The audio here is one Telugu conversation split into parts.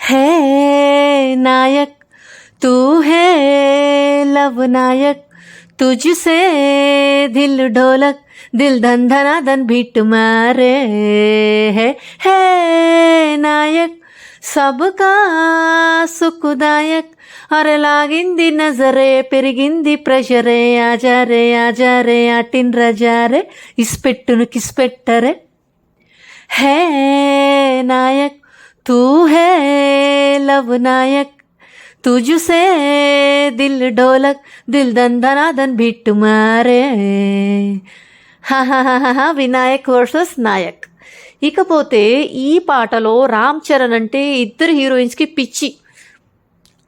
है नायक तू है लव नायक तुझसे दिल ढोलक दिल धन धना धन बीट मारे है नायक सबका सुखदायक अरे लागिंदी नजरे పెరిగింది ప్రెషరే ఆజారే ఆటిన్ రజారే ఇస్పెట్టును కిస్పెట్టరే है नायक तू है लव नायक तुझसे दिल ढोलक दिल दन धनादन बीट मारे వినాయక్ వర్సెస్ నాయక్. ఇకపోతే ఈ పాటలో రామ్ చరణ్ అంటే ఇద్దరు హీరోయిన్స్కి పిచ్చి.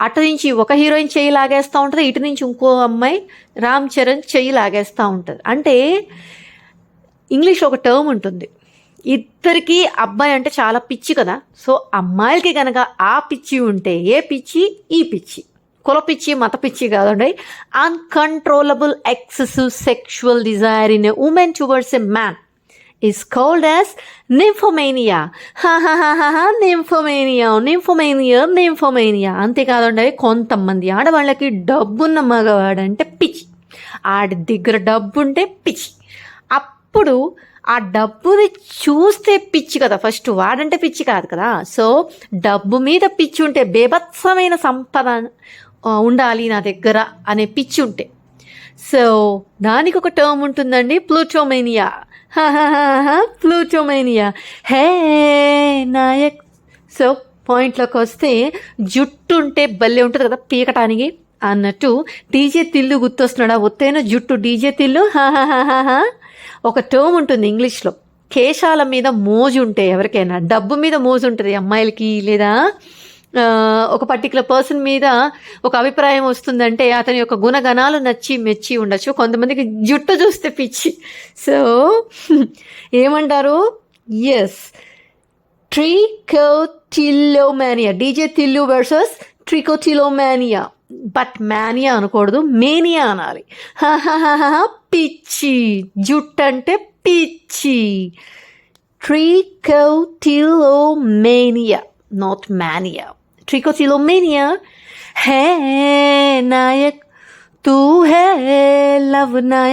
అటు నుంచి ఒక హీరోయిన్ చెయ్యి లాగేస్తూ ఉంటుంది, ఇటు నుంచి ఇంకో అమ్మాయి రామ్ చరణ్ చెయ్యి లాగేస్తూ ఉంటుంది. అంటే ఇంగ్లీష్లో ఒక టర్మ్ ఉంటుంది, ఇద్దరికి అబ్బాయి అంటే చాలా పిచ్చి కదా. సో అమ్మాయిలకి కనుక ఆ పిచ్చి ఉంటే, ఏ పిచ్చి, ఈ పిచ్చి, కుల పిచ్చి మత పిచ్చి కాదండి, uncontrollable excessive sexual desire in a women towards a man is called as nymphomania. nymphomania. అంతేకాదండి, కొంతమంది ఆడవాళ్ళకి డబ్బున్న మగవాడంటే పిచ్చి, ఆడి దగ్గర డబ్బు ఉంటే పిచ్చి. అప్పుడు ఆ డబ్బుని చూస్తే పిచ్చి కదా, ఫస్ట్ వాడంటే పిచ్చి కాదు కదా. సో డబ్బు మీద పిచ్చి ఉంటే, బేభత్సమైన సంపద ఉండాలి నా దగ్గర అనే పిచ్చి ఉంటే, సో దానికి ఒక టర్మ్ ఉంటుందండి, ప్లూటోమేనియా. ప్లూటోమేనియా. హే నాయక్. సో పాయింట్లోకి వస్తే, జుట్టు ఉంటే భలే ఉంటుంది కదా పీకటానికి అన్నట్టు డీజే తిల్లు గుర్తొస్తున్నాడా, ఒత్తైన జుట్టు డీజే తిల్లు. ఒక టర్మ్ ఉంటుంది ఇంగ్లీష్లో, కేశాల మీద మోజు ఉంటే, ఎవరికైనా డబ్బు మీద మోజు ఉంటుంది అమ్మాయిలకి, లేదా ఒక పర్టికులర్ పర్సన్ మీద ఒక అభిప్రాయం వస్తుందంటే అతని యొక్క గుణగణాలు నచ్చి మెచ్చి ఉండొచ్చు. కొంతమందికి జుట్టు చూస్తే పిచ్చి. సో ఏమంటారు, yes, trichotillomania. DJ Tillu versus trichotillomania. But mania అనకూడదు, మేనియా అనాలి. పిచ్చి, జుట్టు అంటే పిచ్చి. ట్రికోటిలోమేనియా, not mania. Trichotillomania. है नायक तू है लव नायक